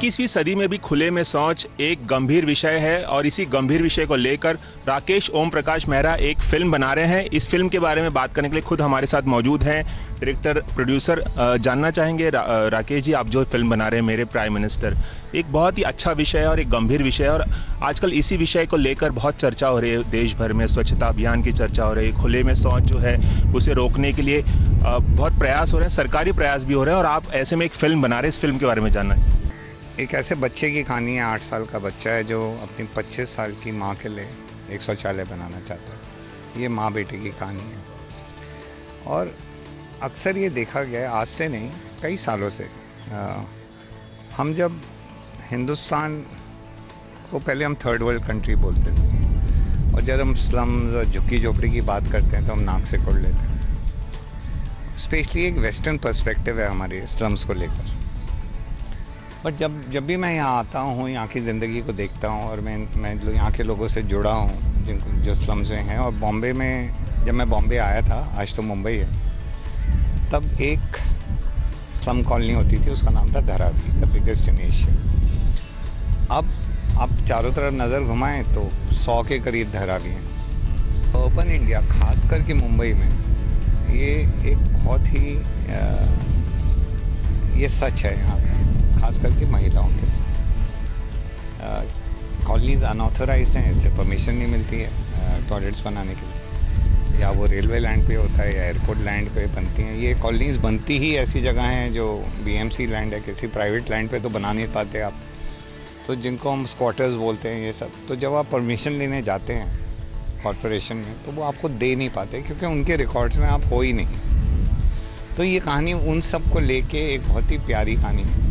21वीं सदी में भी खुले में शौच एक गंभीर विषय है और इसी गंभीर विषय को लेकर राकेश ओम प्रकाश मेहरा एक फिल्म बना रहे हैं। इस फिल्म के बारे में बात करने के लिए खुद हमारे साथ मौजूद हैं डायरेक्टर प्रोड्यूसर। जानना चाहेंगे राकेश जी, आप जो फिल्म बना रहे हैं मेरे प्राइम मिनिस्टर, एक बहुत ही अच्छा विषय है और एक गंभीर विषय है और आजकल इसी विषय को लेकर बहुत चर्चा हो रही है। देश भर में स्वच्छता अभियान की चर्चा हो रही है, खुले में शौच जो है उसे रोकने के लिए बहुत प्रयास हो रहे हैं, सरकारी प्रयास भी हो रहे हैं और आप ऐसे में एक फिल्म बना रहे हैं। इस फिल्म के बारे में जानना है। एक ऐसे बच्चे की कहानी है, 8 साल का बच्चा है जो अपनी 25 साल की माँ के लिए एक शौचालय बनाना चाहता है। ये माँ बेटे की कहानी है और अक्सर ये देखा गया है, आज से नहीं कई सालों से। हम जब हिंदुस्तान को पहले हम थर्ड वर्ल्ड कंट्री बोलते थे और जब हम स्लम्स और झुग्गी झोपड़ी की बात करते हैं तो हम नाक से कोड़ लेते हैं। स्पेशली एक वेस्टर्न पर्सपेक्टिव है हमारे स्लम्स को लेकर। बट जब भी मैं यहाँ आता हूँ, यहाँ की ज़िंदगी को देखता हूँ और मैं यहाँ के लोगों से जुड़ा हूँ जिनको जो स्लम्स में हैं। और बॉम्बे में जब मैं बॉम्बे आया था, आज तो मुंबई है, तब एक स्लम कॉलोनी होती थी, उसका नाम था Dharavi, the biggest in Asia. अब आप चारों तरफ नज़र घुमाएं तो 100 के करीब धारावी हैं। अर्बन इंडिया, खास करके मुंबई में, ये एक बहुत ही ये सच है यहाँ पे, खास करके महिलाओं के कॉलोनीज अनऑथराइज्ड हैं, इसलिए परमिशन नहीं मिलती है टॉयलेट्स बनाने के लिए। या वो रेलवे लैंड पे होता है या एयरपोर्ट लैंड पे बनती हैं। ये कॉलोनीज बनती ही ऐसी जगह हैं जो बीएमसी लैंड है, किसी प्राइवेट लैंड पे तो बना नहीं पाते आप, तो जिनको हम स्क्वाटर्स बोलते हैं ये सब। तो जब आप परमिशन लेने जाते हैं कॉरपोरेशन में तो वो आपको दे नहीं पाते क्योंकि उनके रिकॉर्ड्स में आप हो ही नहीं। तो ये कहानी उन सब को लेके एक बहुत ही प्यारी कहानी है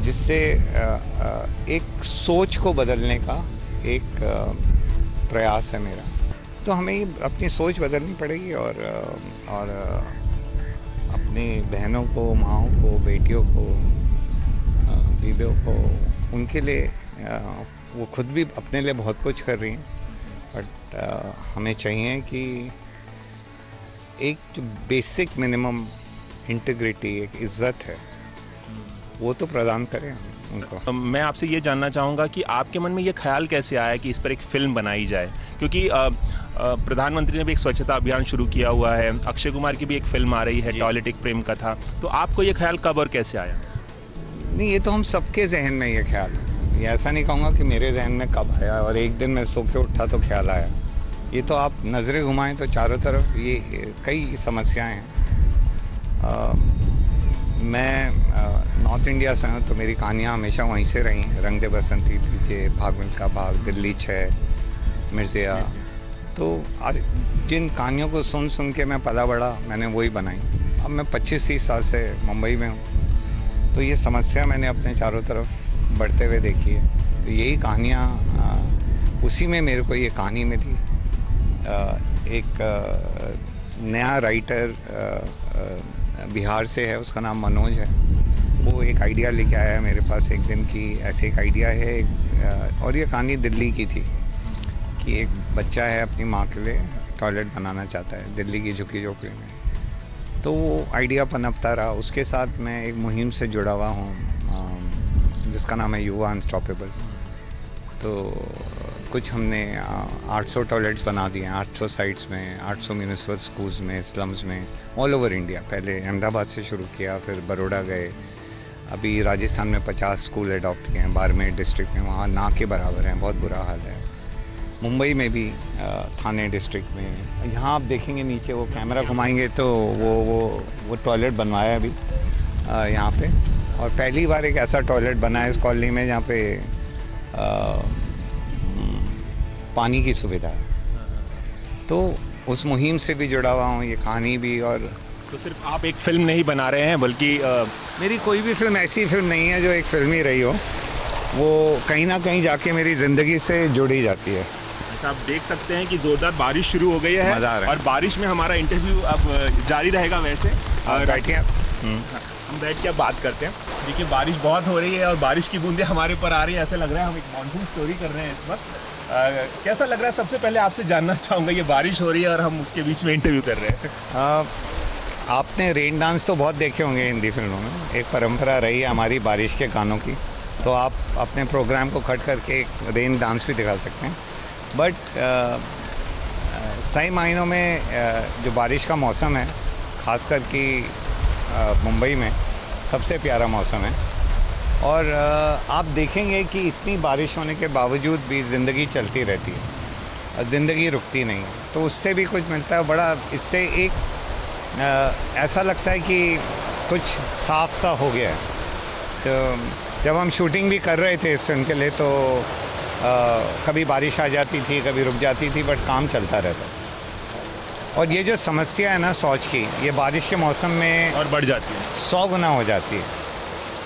जिससे एक सोच को बदलने का एक प्रयास है मेरा। तो हमें अपनी सोच बदलनी पड़ेगी और अपनी बहनों को, माँओं को, बेटियों को, बीवियों को, उनके लिए वो खुद भी अपने लिए बहुत कुछ कर रही हैं। बट हमें चाहिए कि एक जो बेसिक मिनिमम इंटीग्रिटी, एक इज्जत है, वो तो प्रदान करें उनको। मैं आपसे ये जानना चाहूँगा कि आपके मन में ये ख्याल कैसे आया कि इस पर एक फिल्म बनाई जाए, क्योंकि प्रधानमंत्री ने भी एक स्वच्छता अभियान शुरू किया हुआ है, अक्षय कुमार की भी एक फिल्म आ रही है टॉयलेट एक प्रेम कथा, तो आपको ये ख्याल कब और कैसे आया? नहीं, ये तो हम सबके जहन में ये ख्याल है। ये ऐसा नहीं कहूँगा कि मेरे जहन में कब आया और एक दिन मैं सो के उठा तो ख्याल आया। ये तो आप नज़रें घुमाएं तो चारों तरफ ये कई समस्याएं हैं। मैं नॉर्थ इंडिया से हूँ तो मेरी कहानियाँ हमेशा वहीं से रही हैं। रंग दे बसंती, पीछे भाग मिल्खा भाग, दिल्ली 6, मिर्जिया। तो आज जिन कहानियों को सुन के मैं पला बड़ा, मैंने वही बनाई। अब मैं 25-30 साल से मुंबई में हूँ तो ये समस्या मैंने अपने चारों तरफ बढ़ते हुए देखी है। तो यही कहानियाँ, उसी में मेरे को ये कहानी मिली। एक नया राइटर बिहार से है, उसका नाम मनोज है। वो एक आइडिया लेके आया है मेरे पास एक दिन की, ऐसे एक आइडिया है। और ये कहानी दिल्ली की थी कि एक बच्चा है अपनी माँ के लिए टॉयलेट बनाना चाहता है दिल्ली की झुग्गी झोपड़ी में। तो वो आइडिया पनपता रहा। उसके साथ मैं एक मुहिम से जुड़ा हुआ हूँ जिसका नाम है युवा अनस्टॉपेबल। तो कुछ हमने 800 टॉयलेट्स बना दिए हैं 800 साइट्स में, 800 म्यूनिसिपल स्कूल्स में, स्लम्स में, ऑल ओवर इंडिया। पहले अहमदाबाद से शुरू किया, फिर बड़ौदा गए, अभी राजस्थान में 50 स्कूल अडॉप्ट किए हैं, बाड़मेर डिस्ट्रिक्ट में, वहाँ ना के बराबर हैं, बहुत बुरा हाल है। मुंबई में भी थाने डिस्ट्रिक्ट में। यहाँ आप देखेंगे नीचे वो कैमरा घुमाएंगे तो वो टॉयलेट बनवाया है अभी यहाँ पे। और पहली बार एक ऐसा टॉयलेट बना है इस कॉलोनी में जहाँ पे पानी की सुविधा है। तो उस मुहिम से भी जुड़ा हुआ हूँ, ये कहानी भी। और तो सिर्फ आप एक फिल्म नहीं बना रहे हैं बल्कि मेरी कोई भी फिल्म ऐसी फिल्म नहीं है जो एक फिल्म ही रही हो, वो कहीं ना कहीं जाके मेरी ज़िंदगी से जुड़ी जाती है। आप देख सकते हैं कि जोरदार बारिश शुरू हो गई है और बारिश में हमारा इंटरव्यू अब जारी रहेगा। वैसे बैठिए, हम बैठ के अब बात करते हैं। देखिए बारिश बहुत हो रही है और बारिश की बूंदें हमारे ऊपर आ रही है, ऐसा लग रहा है हम एक मानसून स्टोरी कर रहे हैं इस वक्त। कैसा लग रहा है? सबसे पहले आपसे जानना चाहूँगा, ये बारिश हो रही है और हम उसके बीच में इंटरव्यू कर रहे हैं। आपने रेन डांस तो बहुत देखे होंगे हिंदी फिल्मों में। एक परंपरा रही है हमारी बारिश के गानों की। तो आप अपने प्रोग्राम को कट करके एक रेन डांस भी दिखा सकते हैं। बट सही मायनों में जो बारिश का मौसम है, खासकर कि मुंबई में सबसे प्यारा मौसम है। और आप देखेंगे कि इतनी बारिश होने के बावजूद भी ज़िंदगी चलती रहती है, ज़िंदगी रुकती नहीं है। तो उससे भी कुछ मिलता है बड़ा। इससे एक ऐसा लगता है कि कुछ साफ सा हो गया है। तो जब हम शूटिंग भी कर रहे थे इस फिल्म के लिए, तो कभी बारिश आ जाती थी, कभी रुक जाती थी, बट काम चलता रहता। और ये जो समस्या है ना शौच की, ये बारिश के मौसम में और बढ़ जाती है, 100 गुना हो जाती है।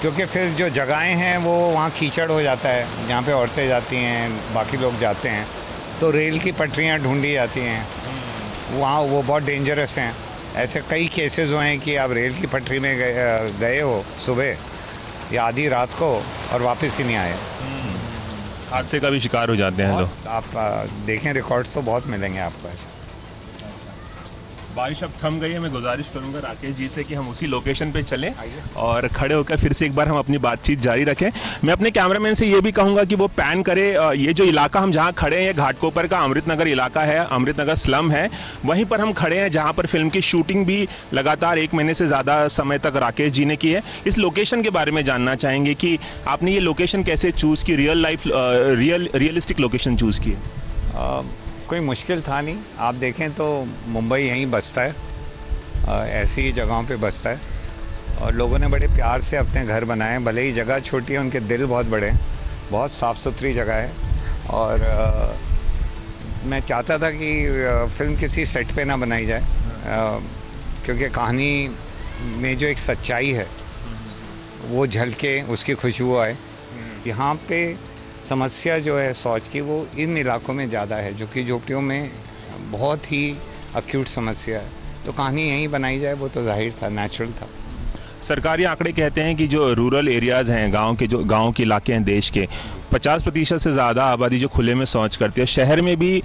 क्योंकि फिर जो जगहें हैं वो वहाँ कीचड़ हो जाता है, जहाँ पे औरतें जाती हैं, बाकी लोग जाते हैं, तो रेल की पटरियाँ ढूंढी जाती हैं, वहाँ वो बहुत डेंजरस हैं। ऐसे कई केसेस हुए हैं कि आप रेल की पटरी में गए हो सुबह या आधी रात को और वापस ही नहीं आए, हादसे का भी शिकार हो जाते हैं लोग। आप देखें रिकॉर्ड्स तो बहुत मिलेंगे आपको ऐसे। बारिश अब थम गई है। मैं गुजारिश करूंगा राकेश जी से कि हम उसी लोकेशन पे चलें और खड़े होकर फिर से एक बार हम अपनी बातचीत जारी रखें। मैं अपने कैमरामैन से ये भी कहूंगा कि वो पैन करे। ये जो इलाका हम जहां खड़े हैं, ये घाटकोपर का अमृतनगर इलाका है, अमृतनगर स्लम है, वहीं पर हम खड़े हैं जहां पर फिल्म की शूटिंग भी लगातार 1 महीने से ज्यादा समय तक राकेश जी ने की है। इस लोकेशन के बारे में जानना चाहेंगे कि आपने ये लोकेशन कैसे चूज की, रियलिस्टिक लोकेशन चूज की है? कोई मुश्किल था नहीं। आप देखें तो मुंबई यहीं बसता है, ऐसी ही जगहों पे बसता है, और लोगों ने बड़े प्यार से अपने घर बनाए हैं। भले ही जगह छोटी है, उनके दिल बहुत बड़े हैं, बहुत साफ़ सुथरी जगह है। और मैं चाहता था कि फिल्म किसी सेट पे ना बनाई जाए, क्योंकि कहानी में जो एक सच्चाई है वो झलके, उसकी खुशबू आए। यहाँ पे समस्या जो है शौच की, वो इन इलाकों में ज़्यादा है, जो कि झोपड़ियों में बहुत ही अक्यूट समस्या है। तो कहानी यहीं बनाई जाए वो तो जाहिर था, नेचुरल था। सरकारी आंकड़े कहते हैं कि जो रूरल एरियाज हैं, गांव के इलाके हैं देश के, 50% से ज़्यादा आबादी जो खुले में शौच करती है। शहर में भी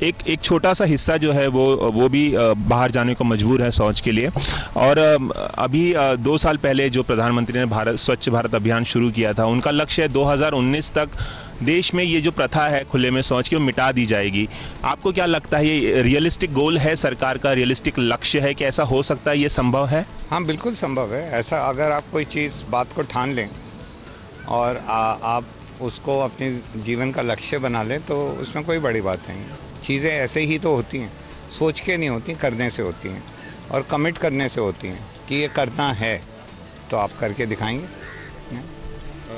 एक छोटा सा हिस्सा जो है वो भी बाहर जाने को मजबूर है शौच के लिए। और अभी 2 साल पहले जो प्रधानमंत्री ने स्वच्छ भारत अभियान शुरू किया था, उनका लक्ष्य है 2019 तक देश में ये जो प्रथा है खुले में शौच की, वो मिटा दी जाएगी। आपको क्या लगता है, ये रियलिस्टिक गोल है सरकार का, रियलिस्टिक लक्ष्य है कि ऐसा हो सकता है, ये संभव है? हाँ, बिल्कुल संभव है। ऐसा अगर आप कोई चीज़ बात को ठान लें और आप उसको अपने जीवन का लक्ष्य बना लें, तो उसमें कोई बड़ी बात नहीं है। चीज़ें ऐसे ही तो होती हैं, सोच के नहीं होती, करने से होती हैं, और कमिट करने से होती हैं कि ये करना है तो आप करके दिखाएंगे।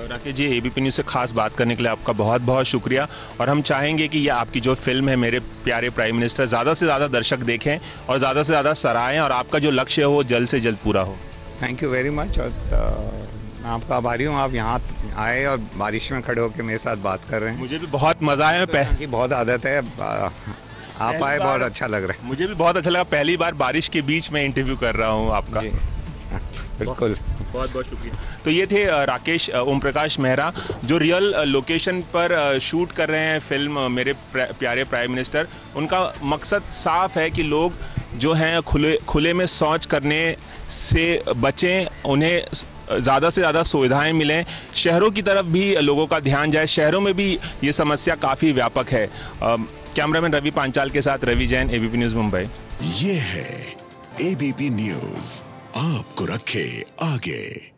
राकेश जी, एबीपी न्यूज़ से खास बात करने के लिए आपका बहुत बहुत शुक्रिया। और हम चाहेंगे कि ये आपकी जो फिल्म है मेरे प्यारे प्राइम मिनिस्टर, ज़्यादा से ज़्यादा दर्शक देखें और ज़्यादा से ज़्यादा सराहें, और आपका जो लक्ष्य है वो जल्द से जल्द पूरा हो। Thank you very much. और मैं आपका आभारी हूँ, आप यहाँ आए और बारिश में खड़े होकर मेरे साथ बात कर रहे हैं। मुझे भी बहुत मज़ा आया। की बहुत आदत है, आप आए, बहुत अच्छा लग रहा है। मुझे भी बहुत अच्छा लगा। पहली बार बारिश के बीच में इंटरव्यू कर रहा हूँ आपका। बिल्कुल, बहुत बहुत शुक्रिया। तो ये थे राकेश ओम प्रकाश मेहरा, जो रियल लोकेशन पर शूट कर रहे हैं फिल्म मेरे प्यारे प्राइम मिनिस्टर। उनका मकसद साफ है कि लोग जो हैं खुले में शौच करने से बचें, उन्हें ज़्यादा से ज़्यादा सुविधाएं मिलें, शहरों की तरफ भी लोगों का ध्यान जाए। शहरों में भी ये समस्या काफ़ी व्यापक है। कैमरामैन रवि पांचाल के साथ रवि जैन, एबीपी न्यूज़ मुंबई। ये है एबीपी न्यूज़, आपको रखे आगे।